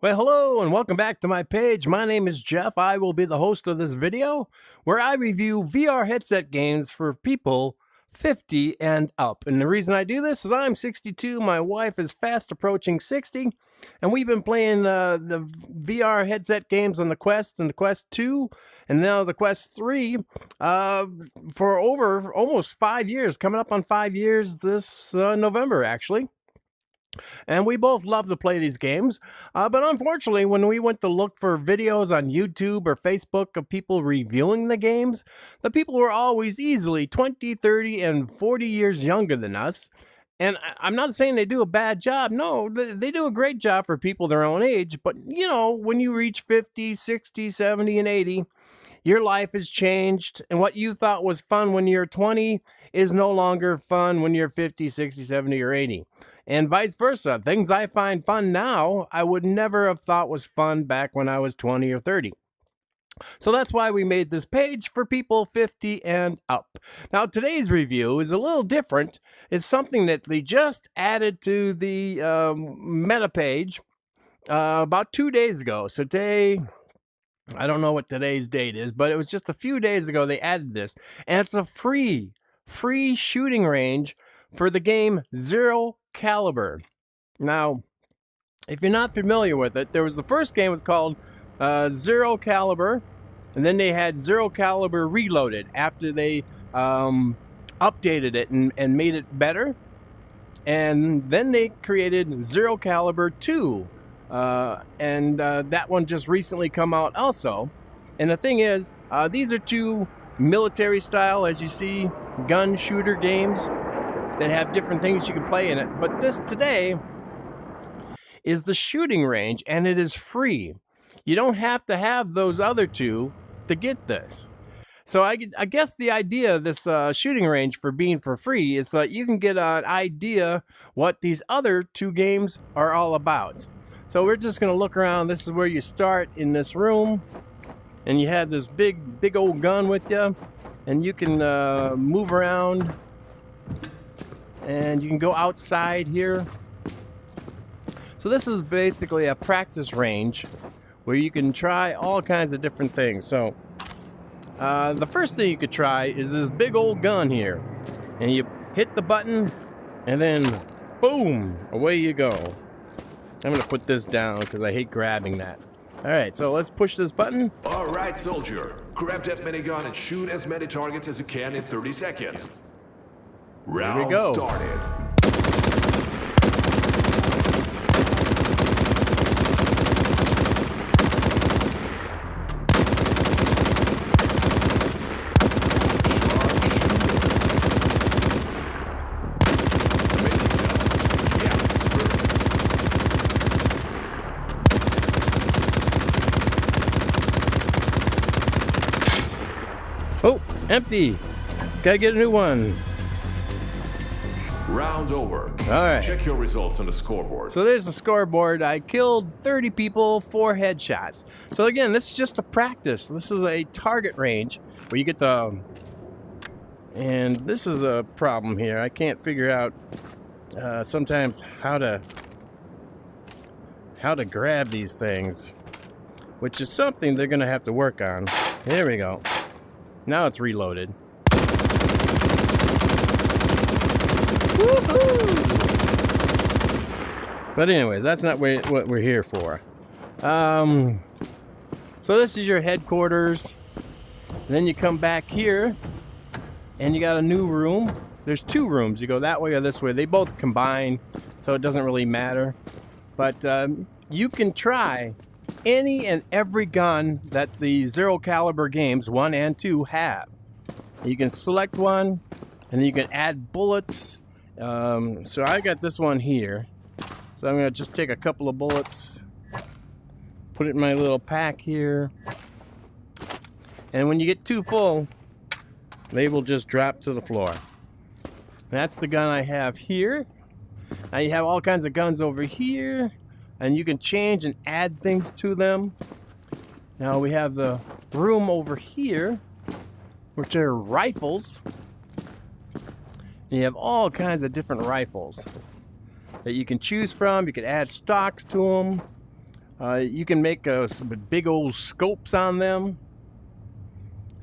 Well, hello and welcome back to my page. My name is Jeff. I will be the host of this video where I review VR headset games for people 50 and up. And the reason I do this is I'm 62, my wife is fast approaching 60, and we've been playing the VR headset games on the Quest and the Quest 2 and now the Quest 3 for over almost 5 years, coming up on 5 years this November actually. And we both love to play these games. But unfortunately, when we went to look for videos on YouTube or Facebook of people reviewing the games, the people were always easily 20, 30, and 40 years younger than us. And I'm not saying they do a bad job. No, they do a great job for people their own age. But, you know, when you reach 50, 60, 70, and 80, your life has changed. And what you thought was fun when you're 20 is no longer fun when you're 50, 60, 70, or 80. And vice versa. Things I find fun now, I would never have thought was fun back when I was 20 or 30. So that's why we made this page for people 50 and up. Now, today's review is a little different. It's something that they just added to the meta page about 2 days ago. So today, I don't know what today's date is, but it was just a few days ago they added this. And it's a free shooting range for the game Zero Caliber. Now, if you're not familiar with it, there was the first game was called Zero Caliber, and then they had Zero Caliber Reloaded after they updated it and made it better. And then they created Zero Caliber 2, and that one just recently come out also. And the thing is, these are two military style, as you see, gun shooter games that have different things you can play in it. But this today is the shooting range, and it is free. You don't have to have those other two to get this. So I guess the idea of this shooting range for being for free is that you can get an idea what these other two games are all about. So we're just going to look around. This is where you start in this room, and you have this big old gun with you, and you can move around. And you can go outside here. So this is basically a practice range where you can try all kinds of different things. So the first thing you could try is this big old gun here. And you hit the button and then boom, away you go. I'm gonna put this down because I hate grabbing that. All right, so let's push this button. All right, soldier. Grab that minigun and shoot as many targets as you can in 30 seconds. Round we go. Started. Oh, empty. Gotta get a new one. Round over. All right. Check your results on the scoreboard. So there's the scoreboard. I killed 30 people, 4 headshots. So again, this is just a practice. This is a target range where you get the... And this is a problem here. I can't figure out sometimes how to grab these things, which is something they're gonna have to work on. There we go. Now it's reloaded. But anyways, that's not what we're here for. So this is your headquarters. And then you come back here and you got a new room. There's 2 rooms. You go that way or this way. They both combine, so it doesn't really matter. But you can try any and every gun that the Zero Caliber games 1 and 2 have. You can select one and then you can add bullets. So I got this one here. So I'm gonna just take a couple of bullets, put it in my little pack here. And when you get too full, they will just drop to the floor. That's the gun I have here. Now you have all kinds of guns over here, and you can change and add things to them. Now we have the room over here, which are rifles. And you have all kinds of different rifles that you can choose from. You can add stocks to them. You can make some big old scopes on them.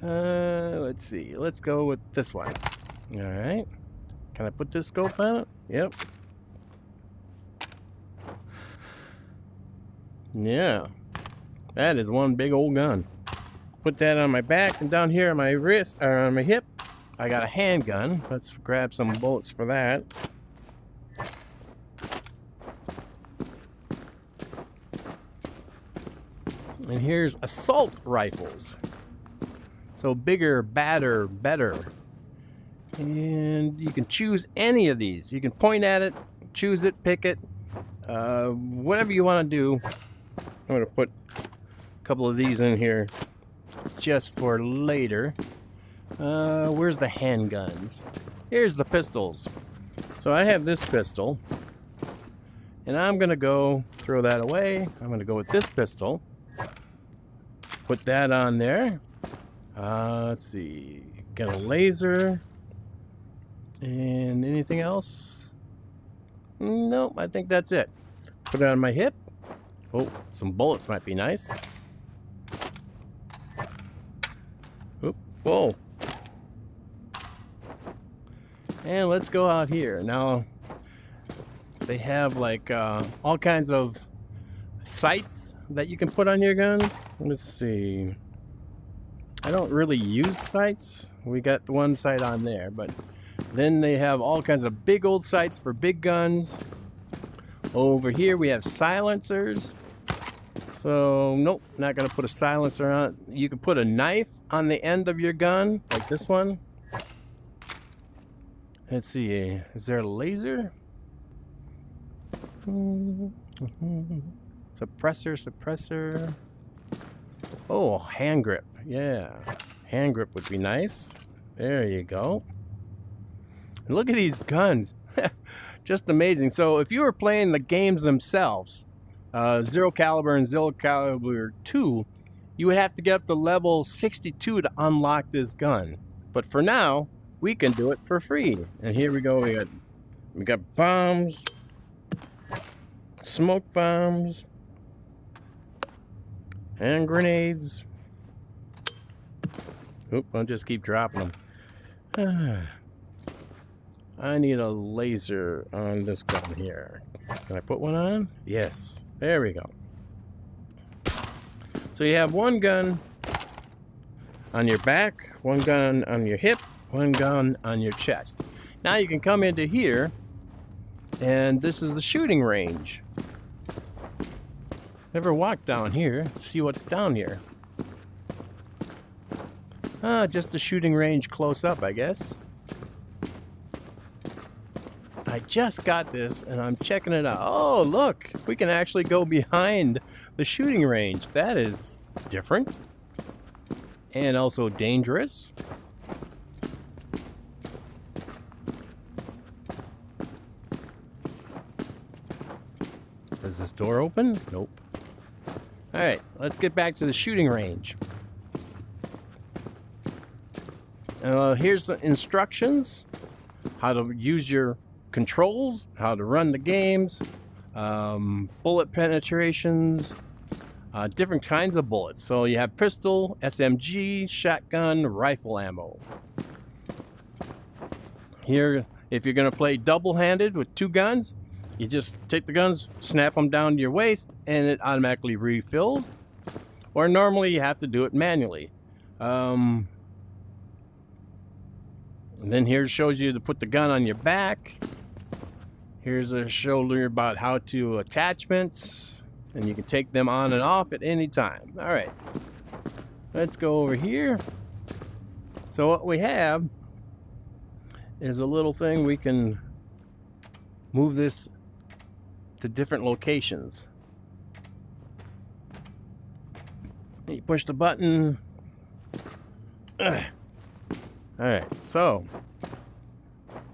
Let's see. Let's go with this one. All right. Can I put this scope on it? Yep. Yeah. That is one big old gun. Put that on my back, and down here on my wrist, or on my hip, I got a handgun. Let's grab some bullets for that. And here's assault rifles. So bigger, badder, better. And you can choose any of these. You can point at it, choose it, pick it, whatever you want to do. I'm going to put a couple of these in here just for later. Where's the handguns? Here's the pistols. So I have this pistol, and I'm going to go throw that away. I'm going to go with this pistol. Put that on there. Let's see. Got a laser. And anything else? Nope, I think that's it. Put it on my hip. Oh, some bullets might be nice. Oop, whoa. And let's go out here. Now, they have like all kinds of sights that you can put on your gun. Let's see. I don't really use sights. We got the one sight on there, but then they have all kinds of big old sights for big guns. Over here we have silencers. So, nope, not gonna put a silencer on it. You can put a knife on the end of your gun, like this one. Let's see, is there a laser? Suppressor. Oh, hand grip. Yeah, hand grip would be nice. There you go. And look at these guns. Just amazing. So if you were playing the games themselves, Zero Caliber and Zero Caliber 2, you would have to get up to level 62 to unlock this gun. But for now, we can do it for free. And here we go. We got bombs, smoke bombs, hand grenades. Oop, I'll just keep dropping them. I need a laser on this gun here. Can I put one on? Yes. There we go. So you have one gun on your back, one gun on your hip, one gun on your chest. Now you can come into here, and this is the shooting range. Never walked down here. See what's down here. Just a shooting range close up, I guess. I just got this, and I'm checking it out. Oh, look! We can actually go behind the shooting range. That is different. And also dangerous. Does this door open? Nope. Alright, let's get back to the shooting range. Here's the instructions. How to use your controls, how to run the games, bullet penetrations, different kinds of bullets. So you have pistol, SMG, shotgun, rifle ammo. Here, if you're going to play double-handed with two guns, you just take the guns, snap them down to your waist, and it automatically refills. Or normally you have to do it manually. And then here shows you to put the gun on your back. Here's a shoulder about how to attachments, and you can take them on and off at any time. All right, let's go over here. So what we have is a little thing we can move this to different locations. You push the button. All right, so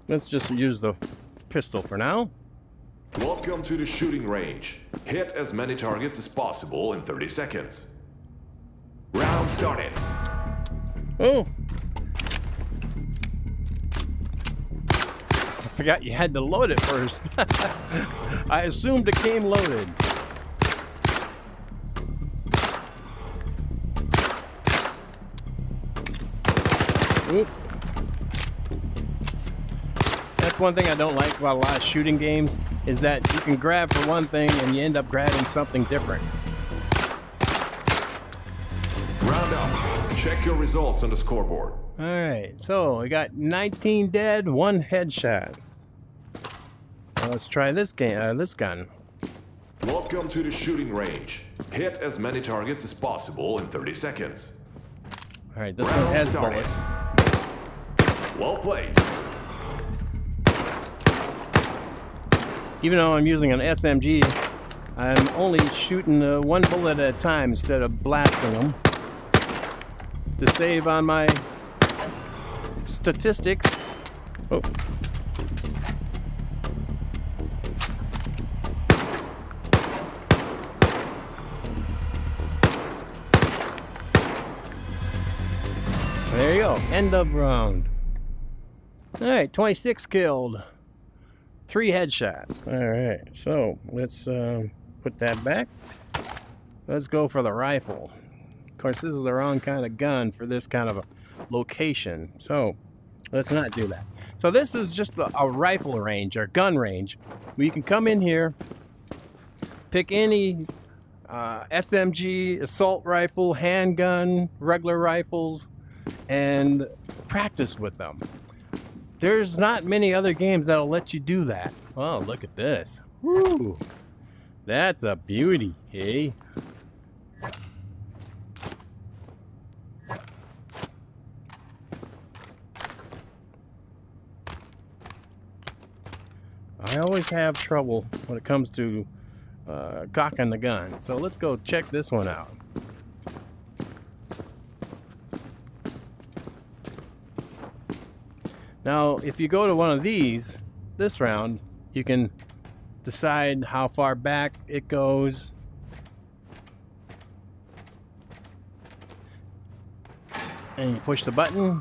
let's just use the pistol for now. Welcome to the shooting range. Hit as many targets as possible in 30 seconds. Round started. Oh! I forgot you had to load it first. I assumed it came loaded. Oop. That's one thing I don't like about a lot of shooting games, is that you can grab for one thing and you end up grabbing something different. Round up. Check your results on the scoreboard. Alright, so we got 19 dead, 1 headshot. Now let's try this game, this gun. Welcome to the shooting range. Hit as many targets as possible in 30 seconds. Alright, this Round one has started. bullets. Well played. Even though I'm using an SMG, I'm only shooting 1 bullet at a time instead of blasting them to save on my statistics. Oh. There you go. End of round. Alright, 26 killed. 3 headshots. Alright, so let's put that back. Let's go for the rifle. Of course, this is the wrong kind of gun for this kind of a location. So let's not do that. So this is just a rifle range or gun range where you can come in here, pick any SMG, assault rifle, handgun, regular rifles, and practice with them. There's not many other games that'll let you do that. Oh, look at this. Woo! That's a beauty, eh? I always have trouble when it comes to cocking the gun. So let's go check this one out. Now, if you go to one of these, this round, you can decide how far back it goes. And you push the button.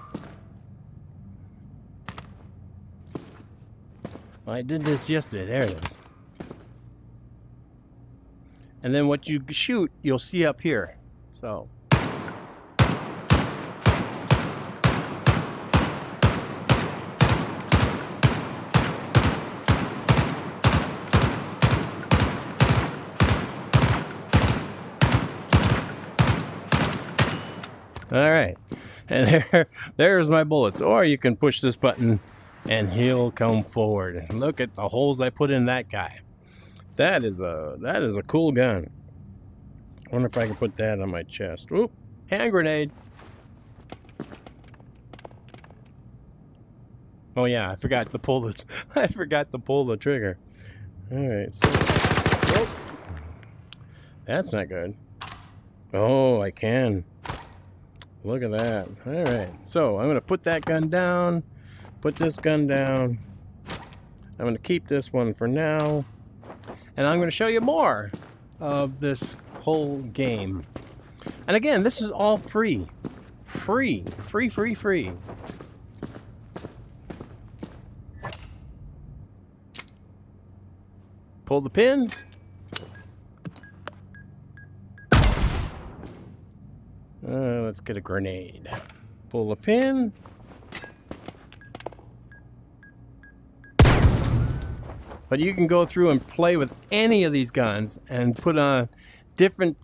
Well, I did this yesterday. There it is. And then what you shoot, you'll see up here. So. All right, and there's my bullets. Or you can push this button and he'll come forward. And look at the holes I put in that guy. That is a cool gun. I wonder if I can put that on my chest. Oop, hand grenade. Oh yeah, I forgot to pull the trigger. All right, so oh, that's not good. Oh, I can. Look at that. All right, so I'm gonna put that gun down, put this gun down. I'm gonna keep this one for now, and I'm gonna show you more of this whole game. And again, this is all free. Free. Pull the pin. Let's get a grenade. Pull the pin. But you can go through and play with any of these guns and put on different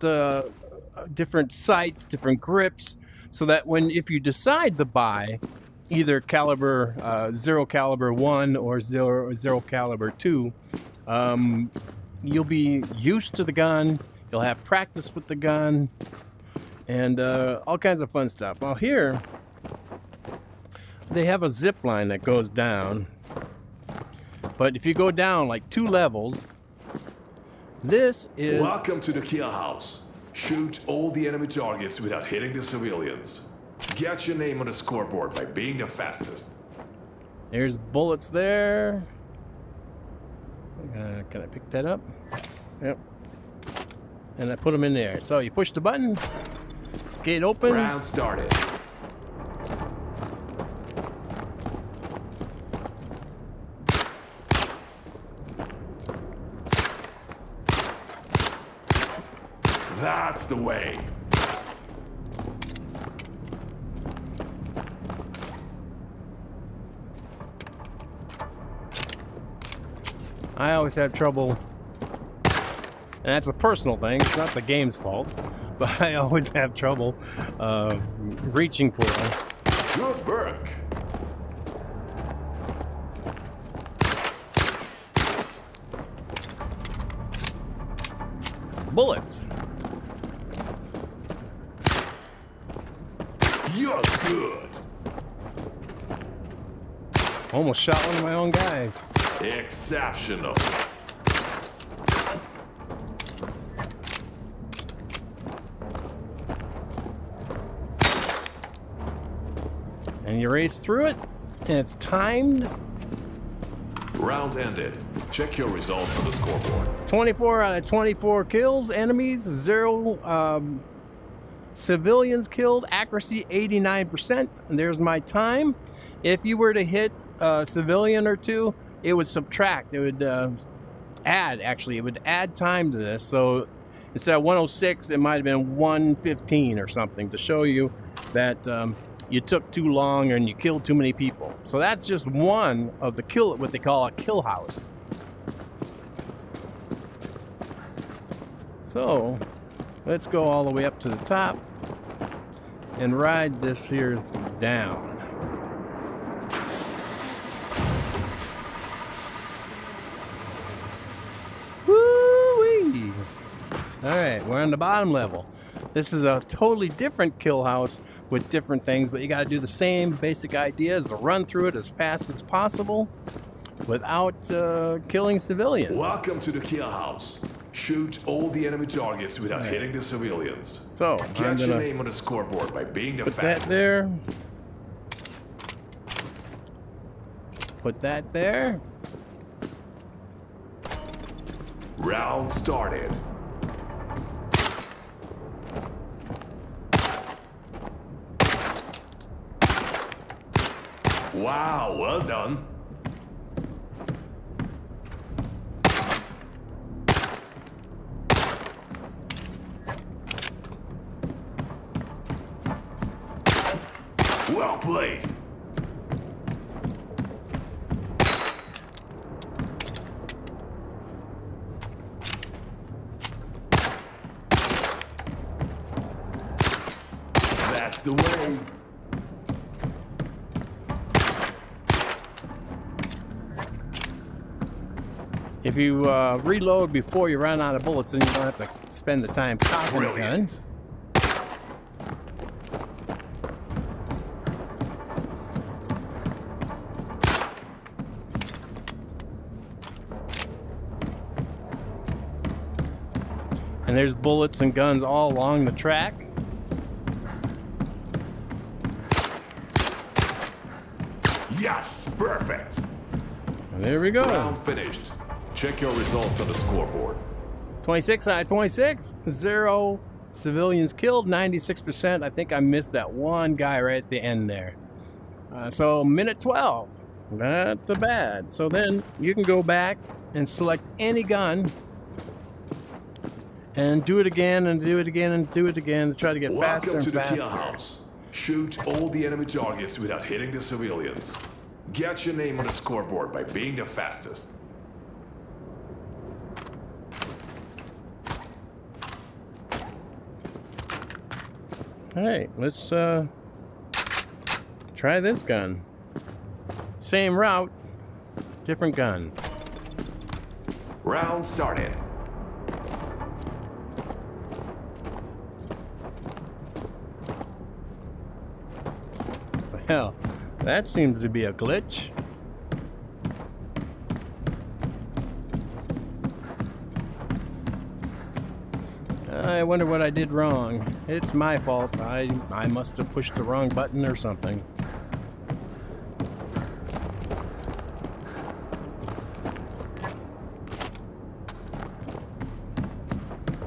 sights, different grips, so that if you decide to buy either caliber 0 caliber 1 or 0 caliber 2, you'll be used to the gun. You'll have practice with the gun. And all kinds of fun stuff. Well, here they have a zip line that goes down. But if you go down like 2 levels, this is... Welcome to the kill house. Shoot all the enemy targets without hitting the civilians. Get your name on the scoreboard by being the fastest. There's bullets there. Can I pick that up? Yep. And I put them in there. So you push the button. Gate opens. Round started. That's the way. I always have trouble, and that's a personal thing. It's not the game's fault, but I always have trouble reaching for them. Good work. Bullets. You're good. Almost shot one of my own guys. Exceptional. And you race through it, and it's timed. Round ended. Check your results on the scoreboard. 24 out of 24 kills, enemies, 0 civilians killed, accuracy 89%. And there's my time. If you were to hit a civilian or two, it would subtract. It would add, actually. It would add time to this. So instead of 106, it might have been 115 or something to show you that you took too long and you killed too many people. So that's just one of the what they call a kill house. So let's go all the way up to the top and ride this here down. Woo-wee! Alright, we're on the bottom level. This is a totally different kill house with different things, but you gotta do the same basic ideas to run through it as fast as possible without killing civilians. Welcome to the kill house. Shoot all the enemy targets without hitting the civilians. So, Get your name on the scoreboard by being the put fastest. that there. Put that there. Round started. Wow, well done. Well played. That's the way. If you reload before you run out of bullets, then you don't have to spend the time cocking the gun. Brilliant. And there's bullets and guns all along the track. Yes, perfect. And there we go. Round finished. Check your results on the scoreboard. 26 out of 26. 0 civilians killed, 96%. I think I missed that one guy right at the end there. So minute 12. Not the bad. So then you can go back and select any gun and do it again and do it again and do it again to try to get faster Welcome and to the faster. kill house. Shoot all the enemy targets without hitting the civilians. Get your name on the scoreboard by being the fastest. All right, let's try this gun. Same route, different gun. Round started. Well, that seems to be a glitch. I wonder what I did wrong. It's my fault. I must have pushed the wrong button or something.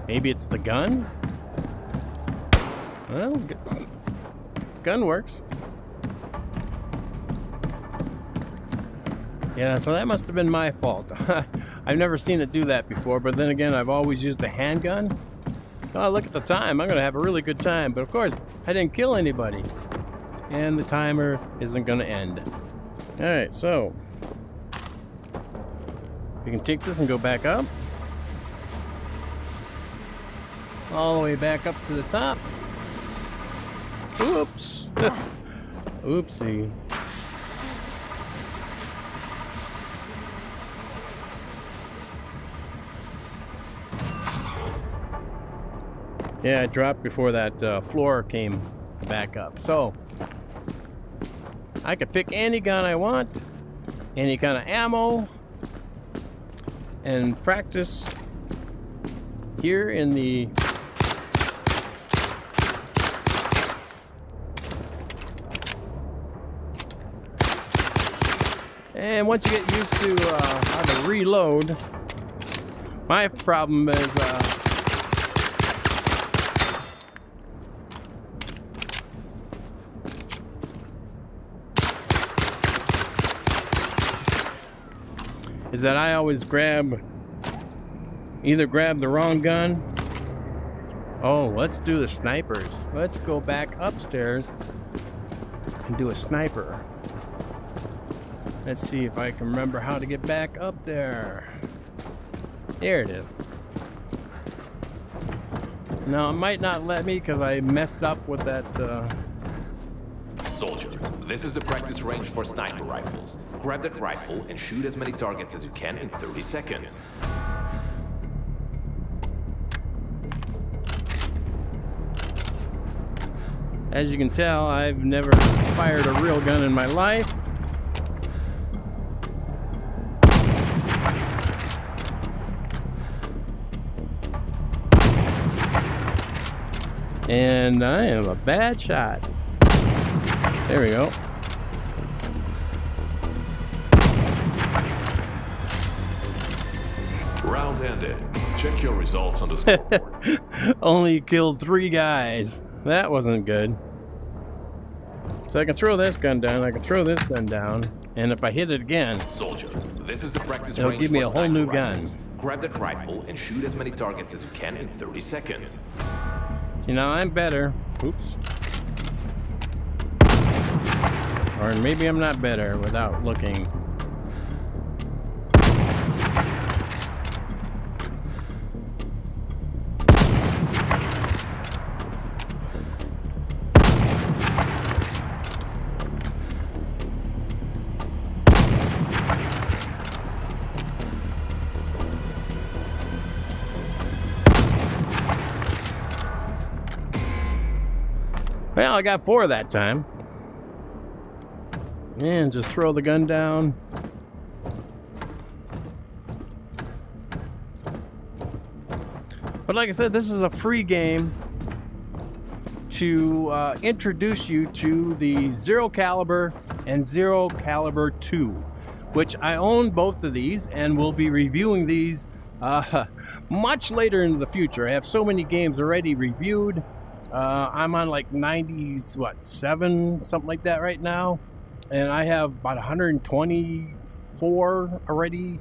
Maybe it's the gun? Well, gun works. Yeah, so that must have been my fault. I've never seen it do that before, but then again, I've always used the handgun. Oh, look at the time. I'm going to have a really good time. But of course, I didn't kill anybody. And the timer isn't going to end. All right, so We can take this and go back up. All the way back up to the top. Oops. Oopsie. Yeah, I dropped before that floor came back up. So, I could pick any gun I want, any kind of ammo, and practice here in the and once you get used to how to reload, my problem is that I always either grab the wrong gun. Oh, let's do the snipers. Let's go back upstairs and do a sniper. Let's see if I can remember how to get back up there. There it is. Now, it might not let me because I messed up with that. Soldier, this is the practice range for sniper rifles. Grab that rifle and shoot as many targets as you can in 30 seconds. As you can tell, I've never fired a real gun in my life. And I am a bad shot. There we go. Round ended. Check your results on the scoreboard. Only killed 3 guys. That wasn't good. So I can throw this gun down, I can throw this gun down, and if I hit it again, Soldier, this is the practice it'll range give me for a whole new sniper gun. rifles. Grab that rifle and shoot as many targets as you can in 30 seconds. See, now I'm better. Oops. Or maybe I'm not better without looking. Well, I got 4 that time. And just throw the gun down. But like I said, this is a free game to introduce you to the Zero Caliber and Zero Caliber 2, which I own both of these and will be reviewing these much later in the future. I have so many games already reviewed. I'm on like 7, something like that right now. And I have about 124 already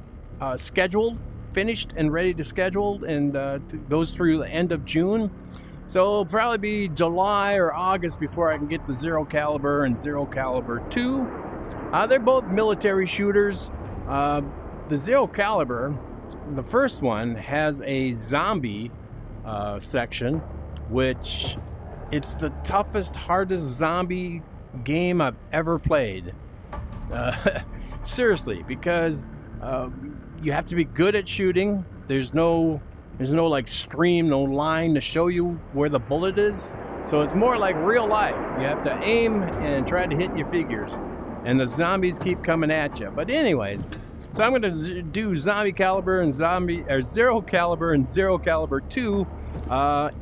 scheduled, finished and ready to schedule, and goes through the end of June. So it'll probably be July or August before I can get the Zero Caliber and Zero Caliber 2. They're both military shooters. The Zero Caliber, the first one, has a zombie section, which it's the toughest, hardest zombie game I've ever played. Seriously, because you have to be good at shooting. There's no like stream, no line to show you where the bullet is. So it's more like real life. You have to aim and try to hit your figures, and the zombies keep coming at you. But anyways, so I'm going to do Zombie Caliber and Zero Caliber and Zero Caliber 2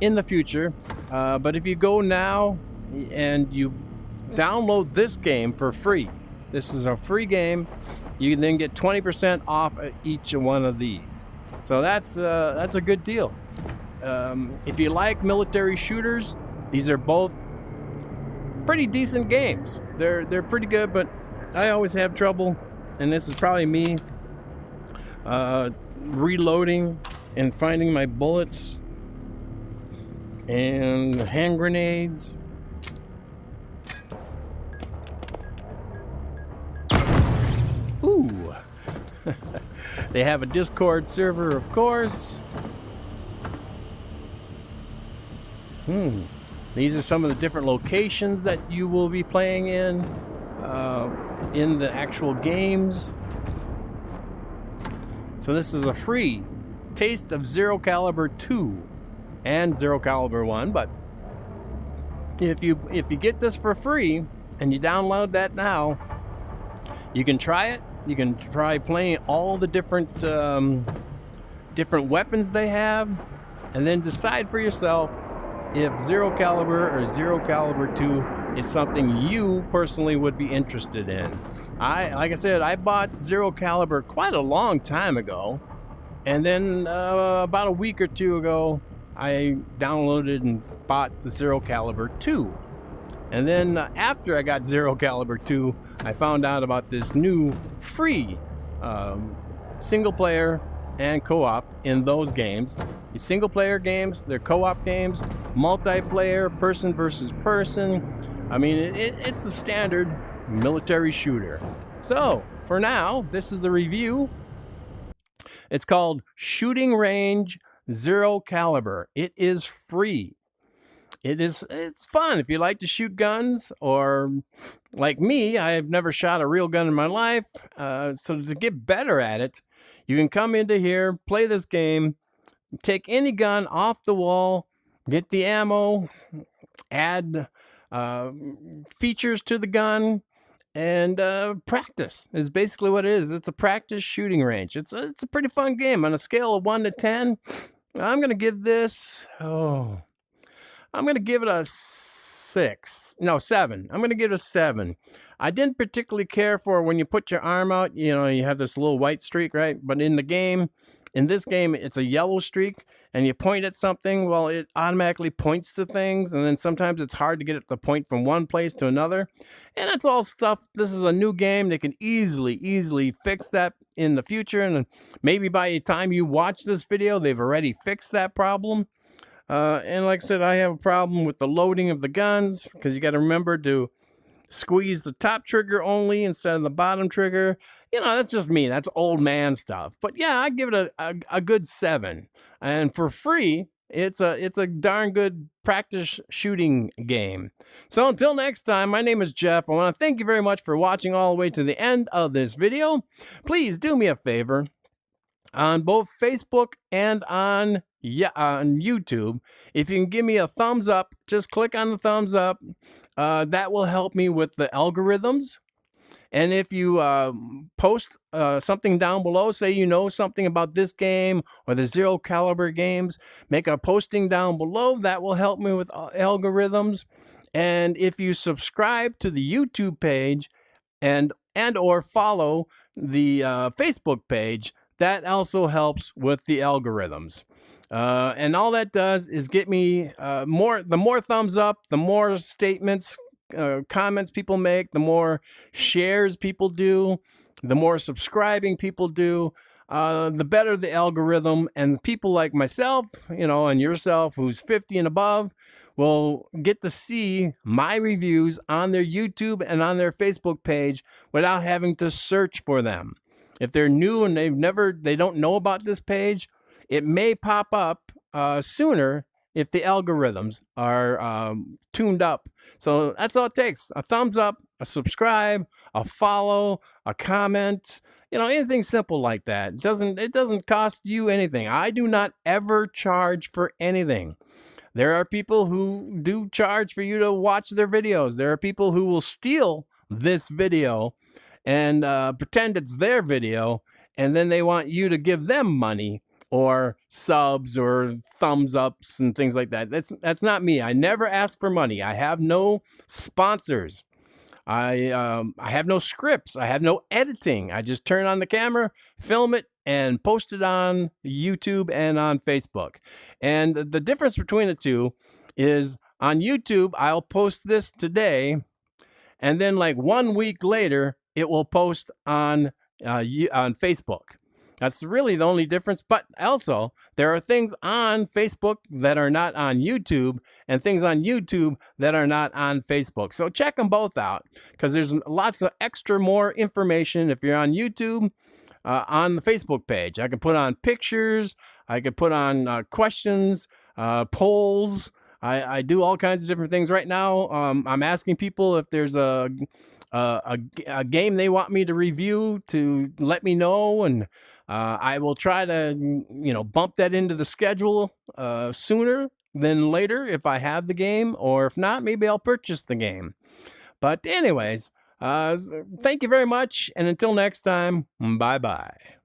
in the future. But if you go now and you download this game for free, this is a free game, you can then get 20% off each one of these. So that's a good deal. If you like military shooters, these are both pretty decent games. They're pretty good, but I always have trouble, and this is probably me reloading and finding my bullets and hand grenades. Ooh. They have a Discord server, of course. These are some of the different locations that you will be playing in the actual games. So this is a free taste of Zero Caliber 2 and Zero Caliber 1, but if you get this for free and you download that now, you can try it. You can try playing all the different weapons they have, and then decide for yourself if Zero Caliber or Zero Caliber 2 is something you personally would be interested in. Like I said, I bought Zero Caliber quite a long time ago, and then about a week or two ago, I downloaded and bought the Zero Caliber 2. And then after I got Zero Caliber 2, I found out about this new free single player and co-op in those games. These single player games, they're co-op games, multiplayer, person versus person. I mean, it's a standard military shooter. So, for now, this is the review. It's called Shooting Range Zero Caliber. It is free. It's fun if you like to shoot guns, or like me, I've never shot a real gun in my life. So to get better at it, you can come into here, play this game, take any gun off the wall, get the ammo, add features to the gun, and practice is basically what it is. It's a practice shooting range. It's a pretty fun game. On a scale of 1 to 10, I'm gonna give this. I'm gonna give it a 7. I'm gonna give it a 7. I didn't particularly care for when you put your arm out. You know, you have this little white streak, right? But in this game, it's a yellow streak, and you point at something, well, it automatically points to things, and then sometimes it's hard to get it to point from one place to another. And it's all stuff. This is a new game. They can easily fix that in the future, and maybe by the time you watch this video, they've already fixed that problem. And like I said, I have a problem with the loading of the guns, because you got to remember to squeeze the top trigger only instead of the bottom trigger. You know, that's just me. That's old man stuff. But yeah, I give it a good 7. And for free, it's a darn good practice shooting game. So until next time, my name is Jeff. I want to thank you very much for watching all the way to the end of this video. Please do me a favor. On both Facebook and on YouTube, if you can give me a thumbs up, just click on the thumbs up. That will help me with the algorithms. And if you post something down below, say you know something about this game or the Zero Caliber games, make a posting down below. That will help me with algorithms. And if you subscribe to the YouTube page and or follow the Facebook page, that also helps with the algorithms. And all that does is get me the more thumbs up, the more statements, comments people make, the more shares people do, the more subscribing people do, the better the algorithm. And people like myself, you know, and yourself, who's 50 and above, will get to see my reviews on their YouTube and on their Facebook page without having to search for them. If they're new and they don't know about this page, it may pop up sooner if the algorithms are tuned up. So that's all it takes. A thumbs up, a subscribe, a follow, a comment, you know, anything simple like that. It doesn't cost you anything. I do not ever charge for anything. There are people who do charge for you to watch their videos. There are people who will steal this video and pretend it's their video, and then they want you to give them money or subs or thumbs ups and things like that. That's not me. I never ask for money. I have no sponsors. I have no scripts. I have no editing. I just turn on the camera, film it, and post it on YouTube and on Facebook. And the difference between the two is on YouTube, I'll post this today, and then like 1 week later, it will post on Facebook. That's really the only difference. But also, there are things on Facebook that are not on YouTube, and things on YouTube that are not on Facebook. So check them both out, because there's lots of more information if you're on YouTube. on the Facebook page. I can put on pictures. I could put on questions, polls. I do all kinds of different things right now. I'm asking people if there's a game they want me to review to let me know, and I will try to bump that into the schedule sooner than later if I have the game, or if not, maybe I'll purchase the game. But anyways, thank you very much, and until next time, bye bye.